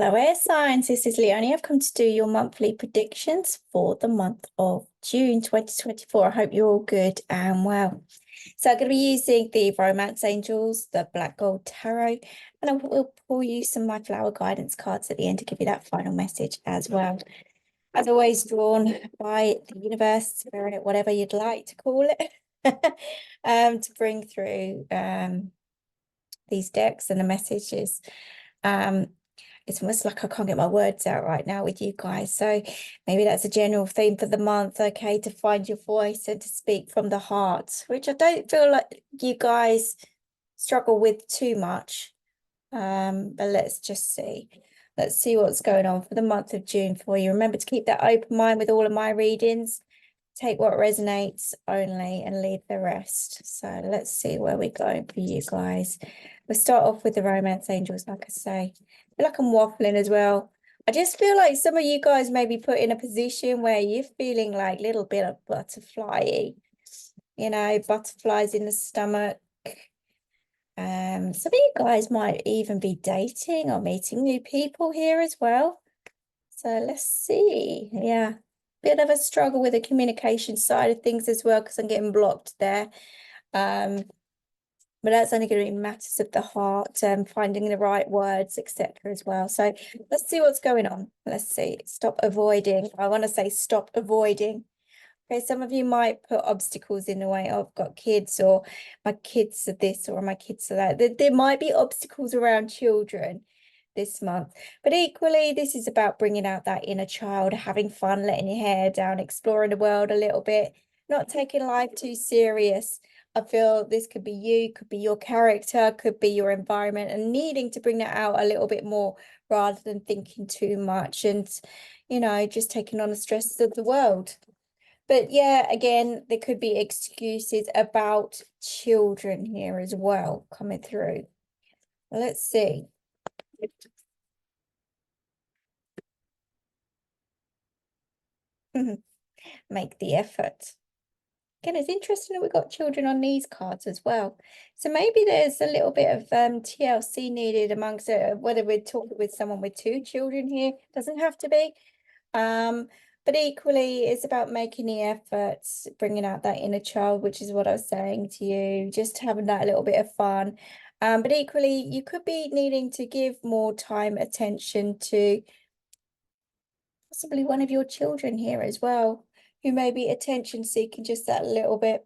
Hello, air signs. This is Leone. I've come to do your monthly predictions for the month of June 2024. I hope you're all good and well. So I'm going to be using the Romance Angels, the Black Gold Tarot, and I will pull you some of my flower guidance cards at the end to give you that final message as well. As always, drawn by the universe, spirit, whatever you'd like to call it, to bring through these decks and the messages. It's almost like I can't get my words out right now with you guys. So maybe that's a general theme for the month, okay, to find your voice and to speak from the heart, which I don't feel like you guys struggle with too much. But let's just see. Let's see what's going on for the month of June for you. Remember to keep that open mind with all of my readings. Take what resonates only and leave the rest. So let's see where we're going for you guys. We'll start off with the Romance Angels, like I say. I feel like I'm waffling as well. I just feel like some of you guys may be put in a position where you're feeling like a little bit of butterfly-y. You know, butterflies in the stomach. Some of you guys might even be dating or meeting new people here as well. So let's see. Yeah. Bit of a struggle with the communication side of things as well, because I'm getting blocked there. But that's only going to be matters of the heart, finding the right words, etc. as well. So let's see what's going on. Let's see. Stop avoiding. I want to say stop avoiding. Okay, some of you might put obstacles in the way. Oh, I've got kids, or my kids are this, or my kids are that. There might be obstacles around children this month, but equally this is about bringing out that inner child, having fun, letting your hair down, exploring the world a little bit, not taking life too serious. I feel this could be you, could be your character, could be your environment, and needing to bring that out a little bit more rather than thinking too much and, you know, just taking on the stresses of the world. But yeah, again, there could be excuses about children here as well coming through. Let's see. Make the effort. Again, it's interesting that we've got children on these cards as well. So maybe there's a little bit of TLC needed amongst whether we're talking with someone with 2 children here. Doesn't have to be. But equally, it's about making the efforts, bringing out that inner child, which is what I was saying to you, just having that little bit of fun. But equally, you could be needing to give more time, attention to possibly one of your children here as well, who may be attention seeking just that little bit.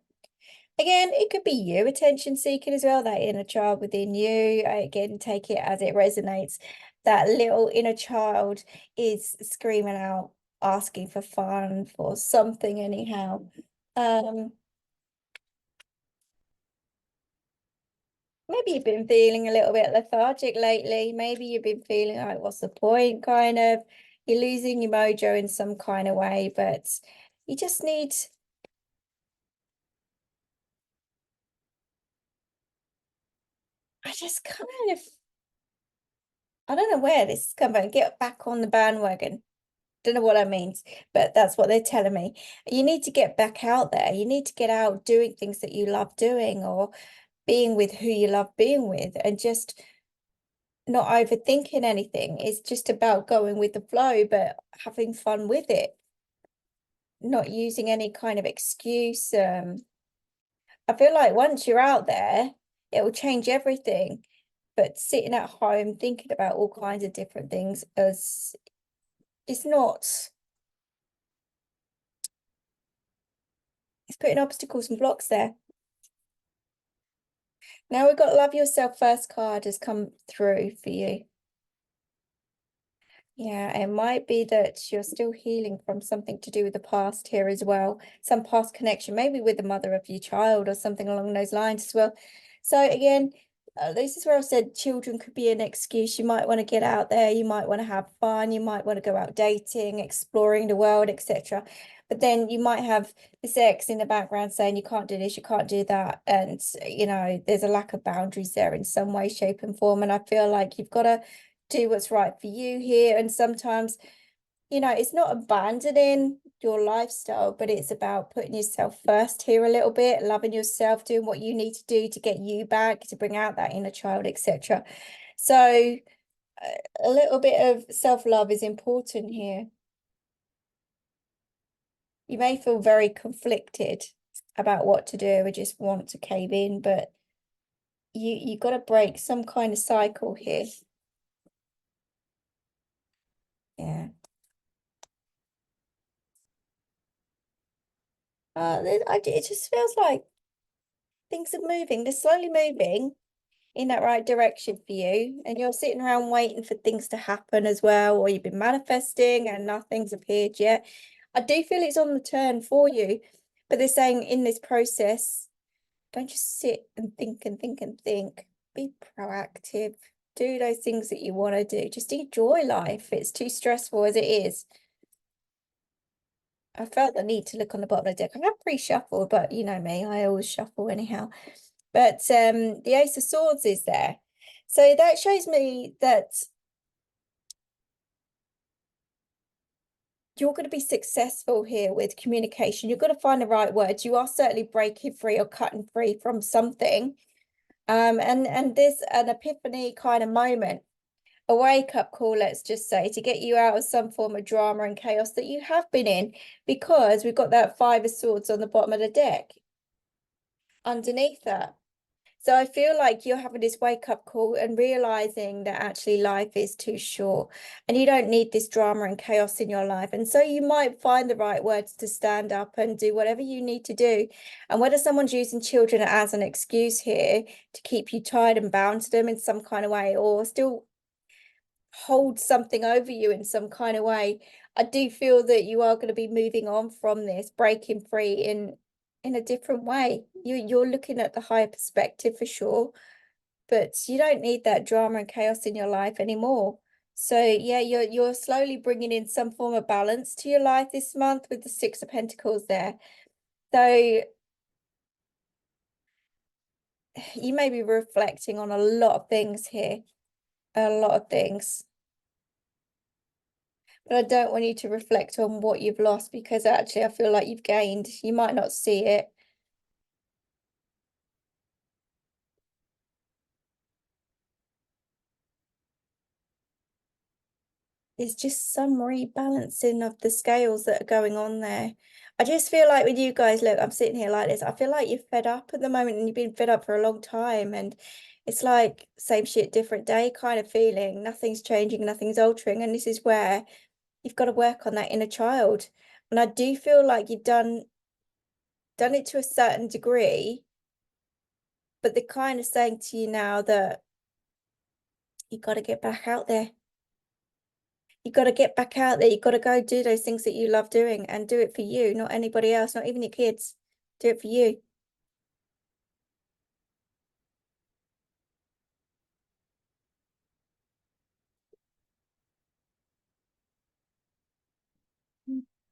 Again, it could be you attention seeking as well, that inner child within you. Again, take it as it resonates. That little inner child is screaming out, asking for fun, for something anyhow. Maybe you've been feeling a little bit lethargic lately. Maybe you've been feeling like, what's the point, kind of. You're losing your mojo in some kind of way, but you just need... I just kind of... I don't know where this is coming from. Get back on the bandwagon. Don't know what that means, but that's what they're telling me. You need to get back out there. You need to get out doing things that you love doing, or being with who you love being with, and just not overthinking anything. It's just about going with the flow, but having fun with it. Not using any kind of excuse. I feel like once you're out there, it will change everything. But sitting at home thinking about all kinds of different things as it's not, it's putting obstacles and blocks there. Now we've got Love Yourself First card has come through for you. Yeah, it might be that you're still healing from something to do with the past here as well. Some past connection, maybe with the mother of your child or something along those lines as well. So again, this is where I've said children could be an excuse. You might want to get out there. You might want to have fun. You might want to go out dating, exploring the world, etc. But then you might have this ex in the background saying you can't do this, you can't do that. And, you know, there's a lack of boundaries there in some way, shape and form. And I feel like you've got to do what's right for you here. And sometimes, you know, it's not abandoning your lifestyle, but it's about putting yourself first here a little bit, loving yourself, doing what you need to do to get you back, to bring out that inner child, etc. So a little bit of self-love is important here. You may feel very conflicted about what to do or just want to cave in, but you got to break some kind of cycle here. Yeah. It just feels like things are moving. They're slowly moving in that right direction for you. And you're sitting around waiting for things to happen as well, or you've been manifesting and nothing's appeared yet. I do feel it's on the turn for you, but they're saying in this process, don't just sit and think and think and think. Be proactive. Do those things that you want to do. Just enjoy life. It's too stressful as it is. I felt the need to look on the bottom of the deck. I have pre-shuffled, but you know me, I always shuffle anyhow. But the Ace of Swords is there. So that shows me that you're going to be successful here with communication. You're going to find the right words. You are certainly breaking free or cutting free from something. And there's an epiphany kind of moment, a wake-up call, let's just say, to get you out of some form of drama and chaos that you have been in, because we've got that Five of Swords on the bottom of the deck underneath that. So I feel like you're having this wake-up call and realizing that actually life is too short and you don't need this drama and chaos in your life. And so you might find the right words to stand up and do whatever you need to do. And whether someone's using children as an excuse here to keep you tied and bound to them in some kind of way, or still hold something over you in some kind of way, I do feel that you are going to be moving on from this, breaking free in a different way. You're looking at the higher perspective for sure, but you don't need that drama and chaos in your life anymore. So yeah, you're slowly bringing in some form of balance to your life this month with the Six of Pentacles there. So you may be reflecting on a lot of things here, a lot of things. But I don't want you to reflect on what you've lost, because actually I feel like you've gained. You might not see it. It's just some rebalancing of the scales that are going on there. I just feel like with you guys, look, I'm sitting here like this. I feel like you're fed up at the moment and you've been fed up for a long time. And it's like same shit, different day kind of feeling. Nothing's changing, nothing's altering. And this is where you've got to work on that inner child. And I do feel like you've done it to a certain degree, but they're kind of saying to you now that you got to get back out there. You got to get back out there. You got to go do those things that you love doing and do it for you, not anybody else, not even your kids. Do it for you.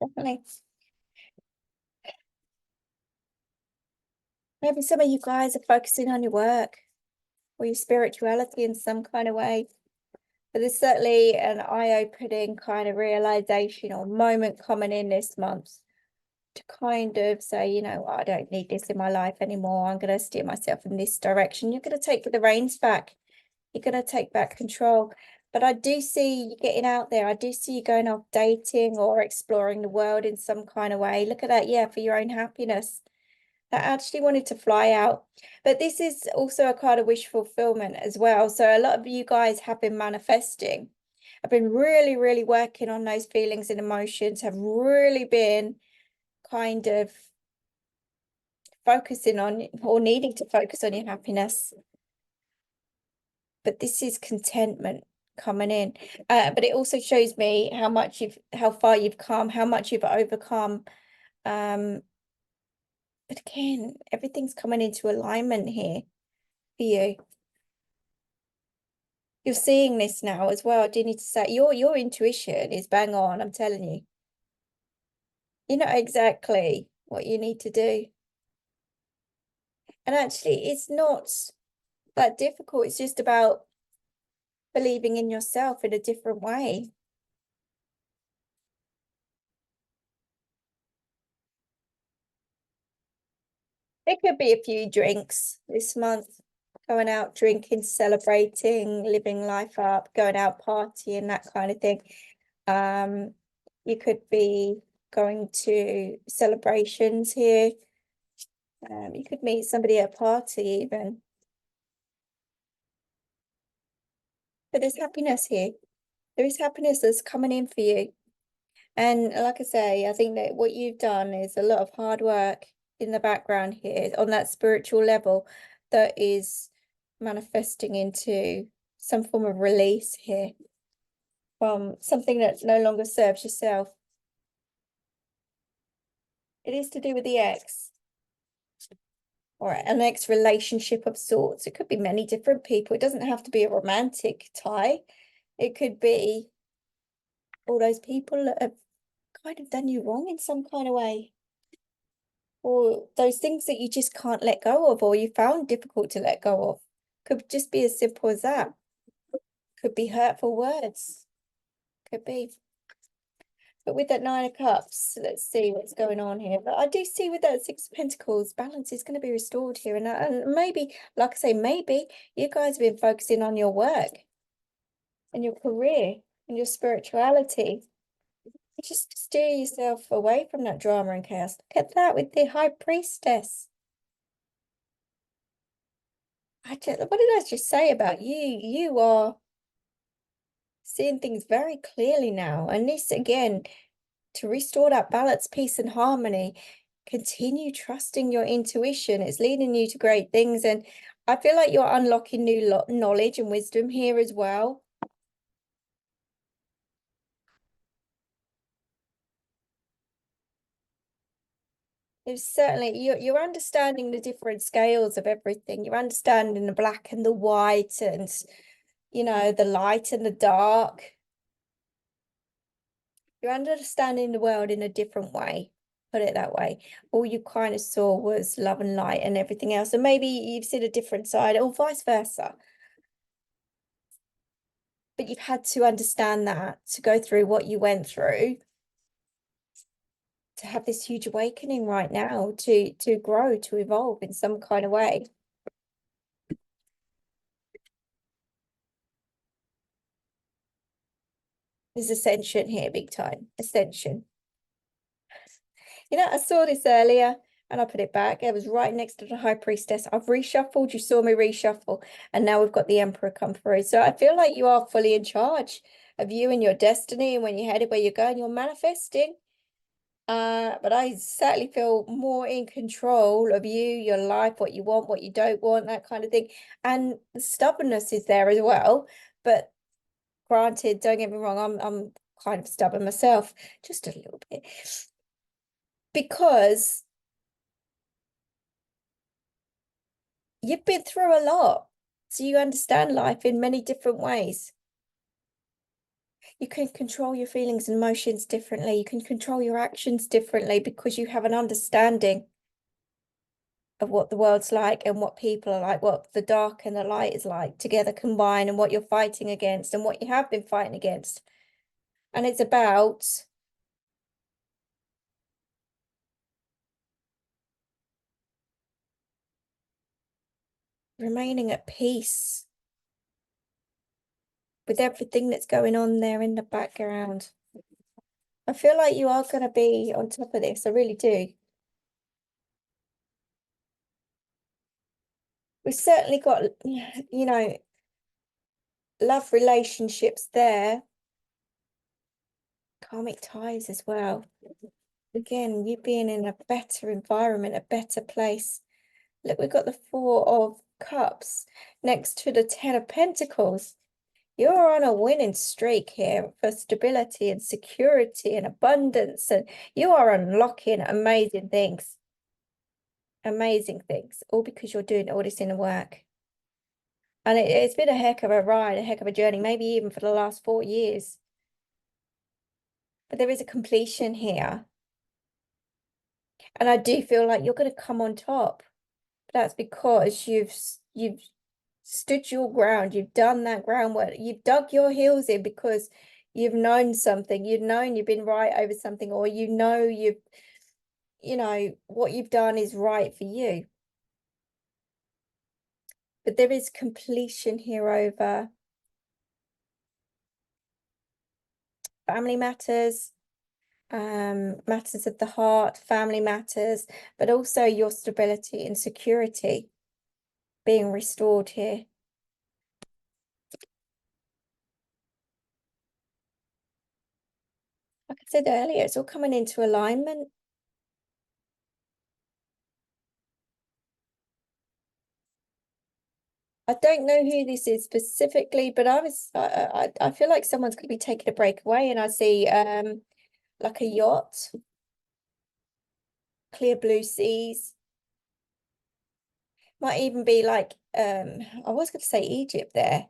Definitely. Maybe some of you guys are focusing on your work or your spirituality in some kind of way. But there's certainly an eye-opening kind of realization or moment coming in this month to kind of say, you know, I don't need this in my life anymore. I'm going to steer myself in this direction. You're going to take the reins back. You're going to take back control. But I do see you getting out there. I do see you going off dating or exploring the world in some kind of way. Look at that. Yeah, for your own happiness. I actually wanted to fly out. But this is also a kind of wish fulfillment as well. So a lot of you guys have been manifesting. I've been really, really working on those feelings and emotions, have really been kind of focusing on or needing to focus on your happiness. But this is contentment coming in. But it also shows me how far you've come, how much you've overcome. But again, everything's coming into alignment here for you. You're seeing this now as well. I do need to say your intuition is bang on, I'm telling you. You know exactly what you need to do. And actually, it's not that difficult. It's just about believing in yourself in a different way. There could be a few drinks this month. going out, drinking, celebrating, living life up, going out partying, that kind of thing. You could be going to celebrations here. You could meet somebody at a party even. But there's happiness here. There is happiness that's coming in for you. And like I say, I think that what you've done is a lot of hard work in the background here on that spiritual level that is manifesting into some form of release here from something that no longer serves yourself. It is to do with the ex or an ex relationship of sorts. It could be many different people. It doesn't have to be a romantic tie. It could be all those people that have kind of done you wrong in some kind of way. Or those things that you just can't let go of, or you found difficult to let go of. Could just be as simple as that. Could be hurtful words. Could be. But with that 9 of Cups, let's see what's going on here. But I do see with that 6 of Pentacles, balance is going to be restored here. And maybe, like I say, maybe you guys have been focusing on your work and your career and your spirituality. Just steer yourself away from that drama and chaos. Look at that with the High Priestess. What did I just say about you? You are seeing things very clearly now. And this, again, to restore that balance, peace, and harmony, continue trusting your intuition. It's leading you to great things. And I feel like you're unlocking new knowledge and wisdom here as well. It's certainly, you're understanding the different scales of everything. You're understanding the black and the white and, you know, the light and the dark. You're understanding the world in a different way, put it that way. All you kind of saw was love and light and everything else. And maybe you've seen a different side or vice versa. But you've had to understand that to go through what you went through to have this huge awakening right now, to grow, to evolve in some kind of way. There's ascension here, big time. Ascension. You know, I saw this earlier and I put it back. It was right next to the High Priestess. I've reshuffled. You saw me reshuffle. And now we've got the Emperor come through. So I feel like you are fully in charge of you and your destiny. And when you're headed where you're going, you're manifesting. But I certainly feel more in control of you, your life, what you want, what you don't want, that kind of thing. And the stubbornness is there as well. But granted, don't get me wrong, I'm kind of stubborn myself, just a little bit. Because you've been through a lot, so you understand life in many different ways. You can control your feelings and emotions differently. You can control your actions differently because you have an understanding of what the world's like and what people are like, what the dark and the light is like together combined, and what you're fighting against and what you have been fighting against. And it's about remaining at peace with everything that's going on there in the background. I feel like you are going to be on top of this. I really do. We've certainly got, you know, love relationships there. Karmic ties as well. Again, you being in a better environment, a better place. Look, we've got the 4 of Cups next to the 10 of Pentacles. You're on a winning streak here for stability and security and abundance, and you are unlocking amazing things. Amazing things, all because you're doing all this inner work. And it's been a heck of a ride, a heck of a journey, maybe even for the last 4 years. But there is a completion here. And I do feel like you're going to come on top. That's because you've stood your ground. You've done that groundwork. You've dug your heels in because you've known something. You've known you've been right over something, or you know what you've done is right for you. but there is completion here over family matters, matters of the heart, family matters, but also your stability and security being restored here. Like I said earlier, it's all coming into alignment. I don't know who this is specifically, but I feel like someone's going to be taking a break away, and I see like a yacht, clear blue seas. Might even be like I was going to say Egypt there.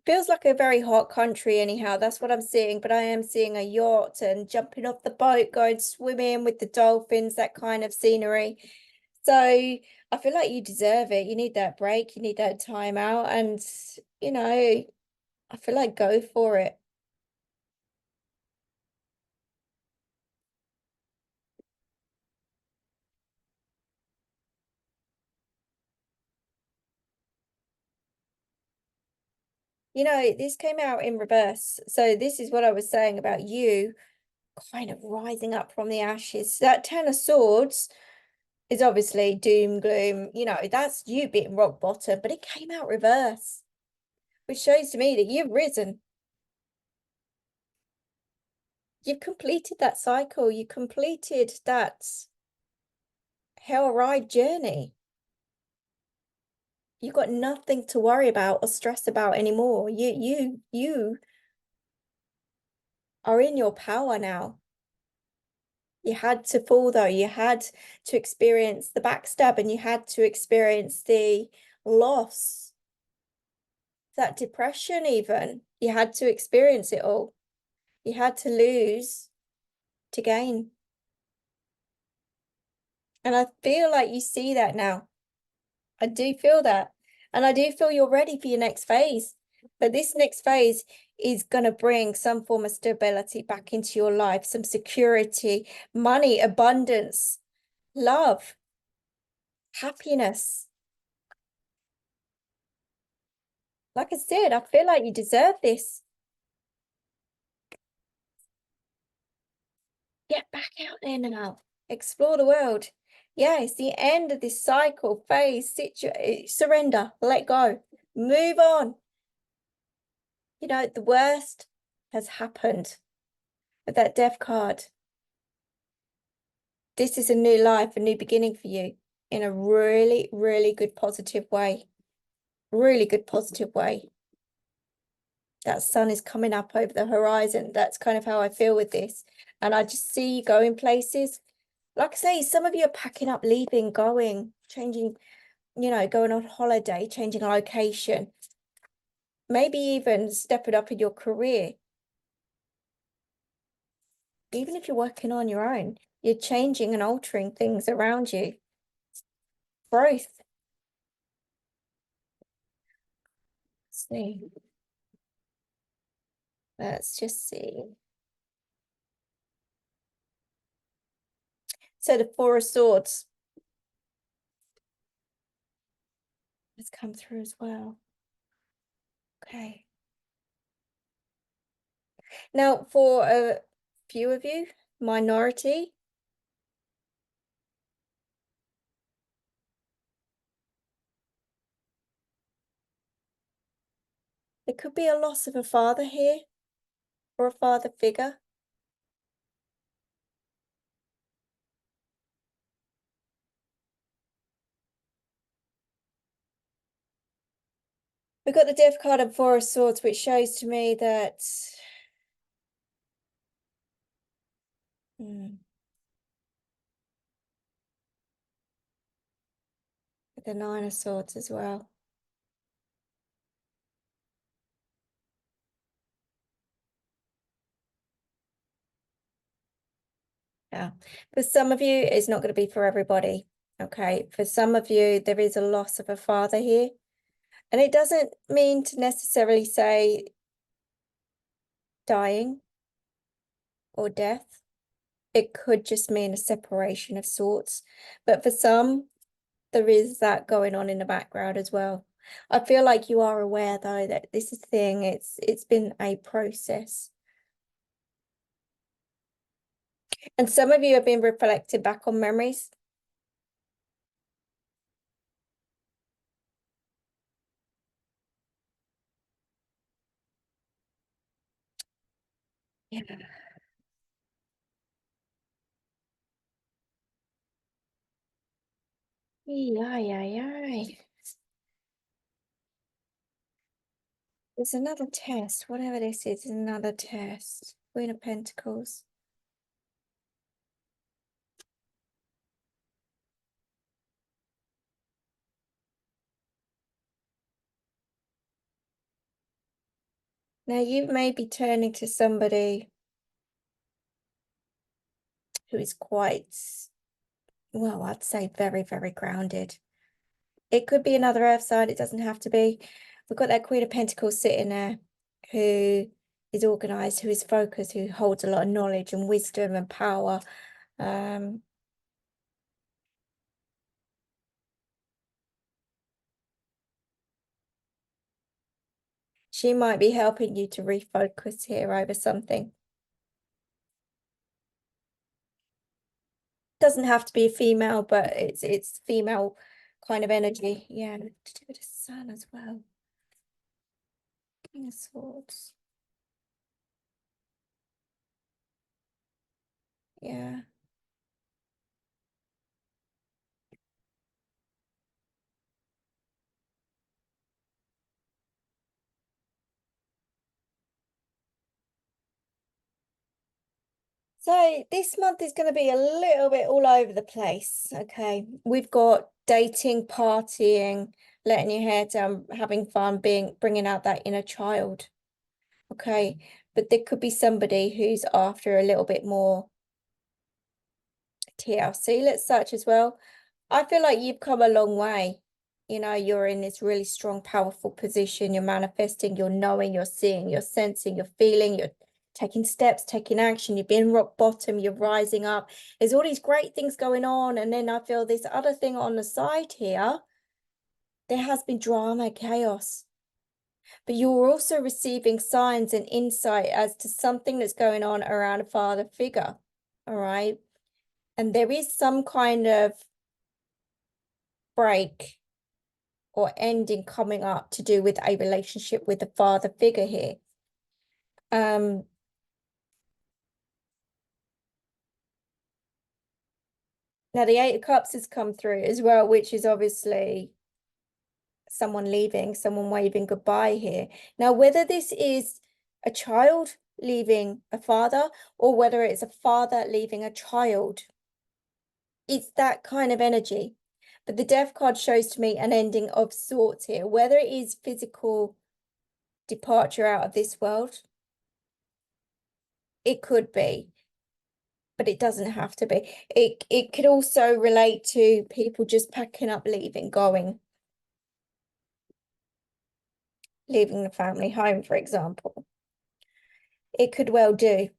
Feels like a very hot country anyhow. That's what I'm seeing, but I am seeing a yacht and jumping off the boat, going swimming with the dolphins, that kind of scenery. So I feel like you deserve it. You need that break, you need that time out, and you know, I feel like go for it. You know, this came out in reverse. So this is what I was saying about you kind of rising up from the ashes. That Ten of Swords is obviously doom, gloom, you know, that's you being rock bottom, but it came out reverse, which shows to me that you've risen. You've completed that cycle. You completed that hell ride journey. You've got nothing to worry about or stress about anymore. You are in your power now. You had to fall though. You had to experience the backstab, and you had to experience the loss, that depression even. You had to experience it all. You had to lose to gain. And I feel like you see that now. I do feel that. And I do feel you're ready for your next phase. But this next phase is going to bring some form of stability back into your life, some security, money, abundance, love, happiness. Like I said, I feel like you deserve this. Get back out there now. Explore the world. Yeah, it's the end of this cycle, phase, surrender, let go, move on. You know, the worst has happened with that death card. This is a new life, a new beginning for you in a really, really good, positive way. Really good, positive way. That sun is coming up over the horizon. That's kind of how I feel with this. And I just see you going places. Like I say, some of you are packing up, leaving, going, changing, you know, going on holiday, changing location. Maybe even stepping up in your career. Even if you're working on your own, you're changing and altering things around you. Growth. Let's see. Let's just see. So the Four of Swords has come through as well. Okay. Now, for a few of you, minority, there could be a loss of a father here or a father figure. We've got the Death card and Four of Swords, which shows to me that the Nine of Swords as well. Yeah, for some of you, it's not going to be for everybody. Okay, for some of you, there is a loss of a father here. And it doesn't mean to necessarily say dying or death. it could just mean a separation of sorts. But for some, there is that going on in the background as well. I feel like you are aware though that this is the thing, it's been a process. And some of you have been reflecting back on memories. Yeah. Yeah. There's another test. Whatever this is another test. Queen of Pentacles. Now you may be turning to somebody who is quite, well, I'd say very, very grounded. It could be another earth sign. It doesn't have to be. We've got that Queen of Pentacles sitting there who is organized, who is focused, who holds a lot of knowledge and wisdom and power. She might be helping you to refocus here over something. Doesn't have to be a female, but it's female kind of energy. Yeah, to do with the sun as well. King of Swords. Yeah. So this month is going to be a little bit all over the place. Okay, we've got dating, partying, letting your hair down, having fun, bringing out that inner child. Okay, but there could be somebody who's after a little bit more TLC, let's search as well. I feel like you've come a long way. You know, you're in this really strong, powerful position. You're manifesting, you're knowing, you're seeing, you're sensing, you're feeling, you're taking steps, taking action. You've been rock bottom, you're rising up. There's all these great things going on. And then I feel this other thing on the side here. There has been drama, chaos. But you're also receiving signs and insight as to something that's going on around a father figure. All right. And there is some kind of break or ending coming up to do with a relationship with the father figure here. Now the Eight of Cups has come through as well, which is obviously someone leaving, someone waving goodbye here. Now, whether this is a child leaving a father or whether it's a father leaving a child, it's that kind of energy. But the Death card shows to me an ending of sorts here, whether it is physical departure out of this world. It could be, but it doesn't have to be. It could also relate to people just packing up, leaving, going, leaving the family home, for example. It could well do.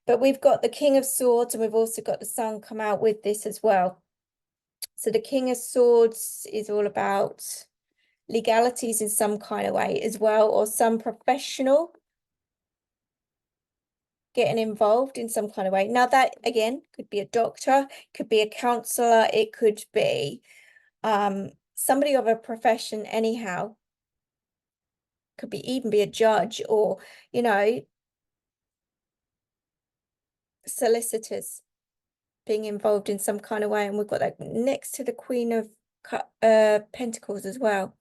But we've got the King of Swords and we've also got the Sun come out with this as well. So the King of Swords is all about legalities in some kind of way as well, or some professional getting involved in some kind of way. Now that, again, could be a doctor, could be a counselor, it could be somebody of a profession anyhow. Could be even be a judge or, you know, solicitors being involved in some kind of way. And we've got that next to the Queen of Pentacles as well.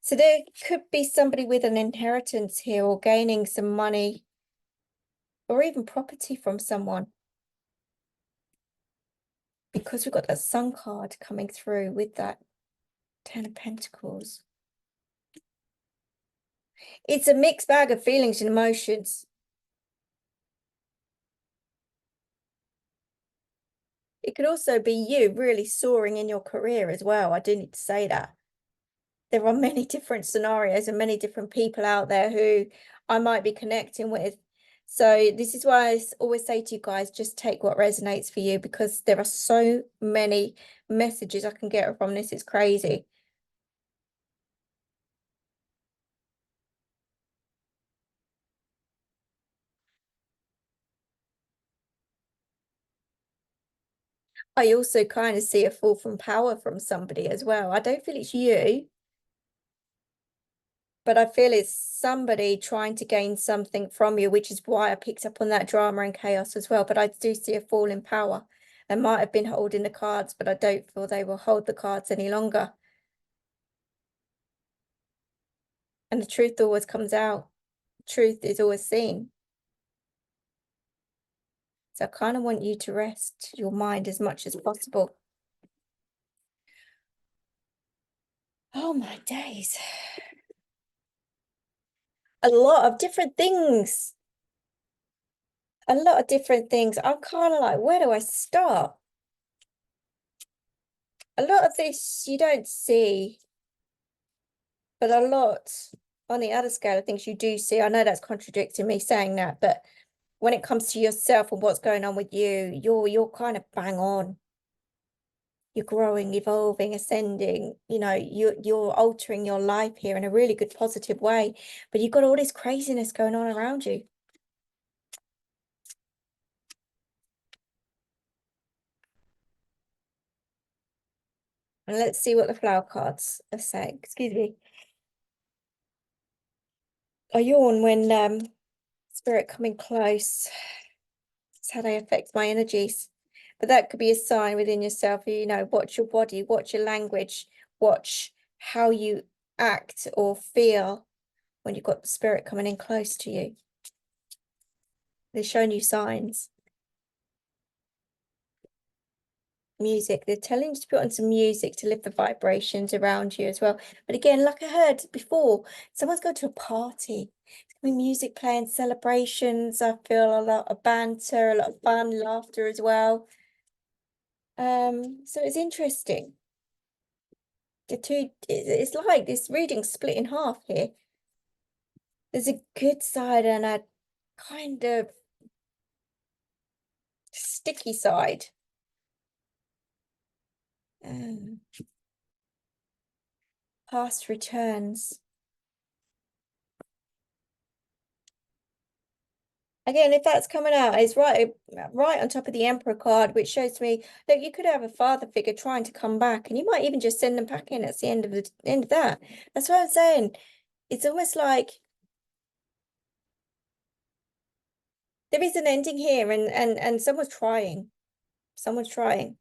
So there could be somebody with an inheritance here or gaining some money or even property from someone. Because we've got that Sun card coming through with that Ten of Pentacles. It's a mixed bag of feelings and emotions. It could also be you really soaring in your career as well. I do need to say that. There are many different scenarios and many different people out there who I might be connecting with. So this is why I always say to you guys, just take what resonates for you, because there are so many messages I can get from this. It's crazy. I also kind of see a fall from power from somebody as well. I don't feel it's you, but I feel it's somebody trying to gain something from you, which is why I picked up on that drama and chaos as well. But I do see a fall in power. They might have been holding the cards, but I don't feel they will hold the cards any longer. And the truth always comes out. Truth is always seen. So I kind of want you to rest your mind as much as possible. Oh my days. A lot of different things. A lot of different things. I'm kind of like, where do I start? A lot of this you don't see, but a lot on the other scale of things you do see. I know that's contradicting me saying that, but when it comes to yourself and what's going on with you, you're kind of bang on. You're growing, evolving, ascending, you know, you're altering your life here in a really good positive way, but you've got all this craziness going on around you. And let's see what the flower cards are saying. Excuse me. I yawn when spirit coming close. It's how they affect my energies. But that could be a sign within yourself, you know, watch your body, watch your language, watch how you act or feel when you've got the spirit coming in close to you. They're showing you signs. Music, they're telling you to put on some music to lift the vibrations around you as well. But again, like I heard before, someone's going to a party. It's gonna be music playing, celebrations. I feel a lot of banter, a lot of fun, laughter as well. So it's interesting. The two, it's like this reading split in half here. There's a good side and a kind of sticky side. Past returns. Again, if that's coming out, it's right on top of the Emperor card, which shows me that you could have a father figure trying to come back, and you might even just send them back in at the end of that. That's what I'm saying. It's almost like there is an ending here, and someone's trying. Someone's trying.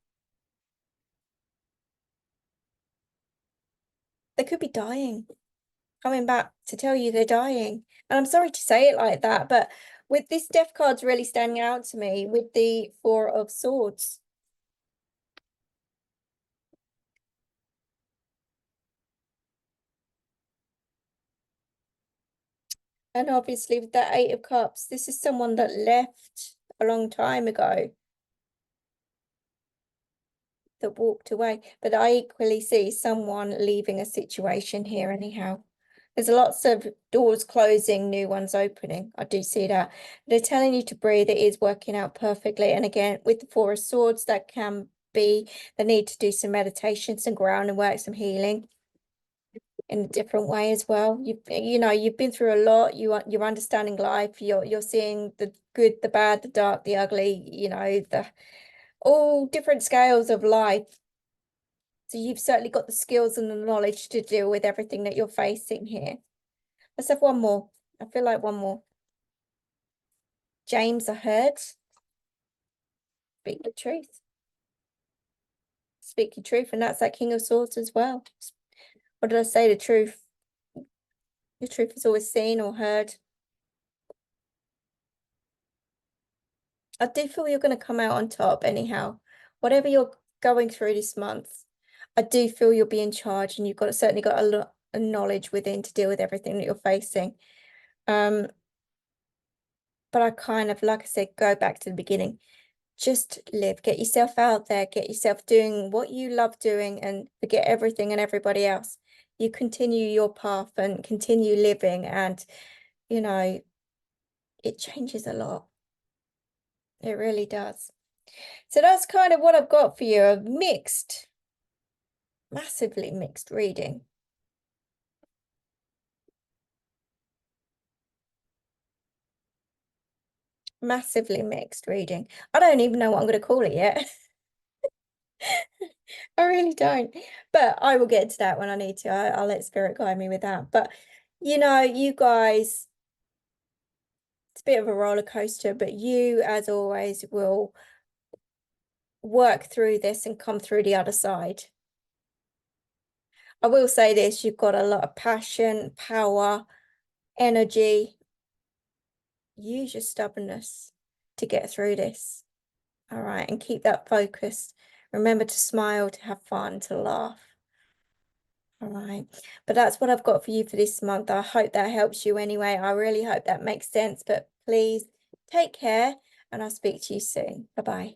They could be dying, coming back to tell you they're dying. And I'm sorry to say it like that, but with this death card's really standing out to me with the Four of Swords. And obviously with that Eight of Cups, this is someone that left a long time ago, that walked away. But I equally see someone leaving a situation here anyhow. There's lots of doors closing, new ones opening. I do see that. They're telling you to breathe. It is working out perfectly. And again, with the Four of Swords, that can be the need to do some meditation, some grounding work, some healing in a different way as well. You know, you've been through a lot. You're understanding life. You're seeing the good, the bad, the dark, the ugly, you know, the all different scales of life. So you've certainly got the skills and the knowledge to deal with everything that you're facing here. Let's have one more. I feel like one more. James, I heard. Speak the truth. Speak your truth. And that's that King of Swords as well. What did I say? The truth. The truth is always seen or heard. I do feel you're going to come out on top anyhow. Whatever you're going through this month, I do feel you'll be in charge, and you've certainly got a lot of knowledge within to deal with everything that you're facing. But I kind of, like I said, go back to the beginning. Just live, get yourself out there, get yourself doing what you love doing, and forget everything and everybody else. You continue your path and continue living, and you know, it changes a lot. It really does. So that's kind of what I've got for you, a mixed, massively mixed reading. Massively mixed reading. I don't even know what I'm going to call it yet. I really don't. But I will get to that when I need to. I'll let Spirit guide me with that. But, you know, you guys, it's a bit of a roller coaster, but you, as always, will work through this and come through the other side. I will say this, you've got a lot of passion, power, energy. Use your stubbornness to get through this. All right, and keep that focused. Remember to smile, to have fun, to laugh. All right, but that's what I've got for you for this month. I hope that helps you anyway. I really hope that makes sense, but please take care and I'll speak to you soon. Bye-bye.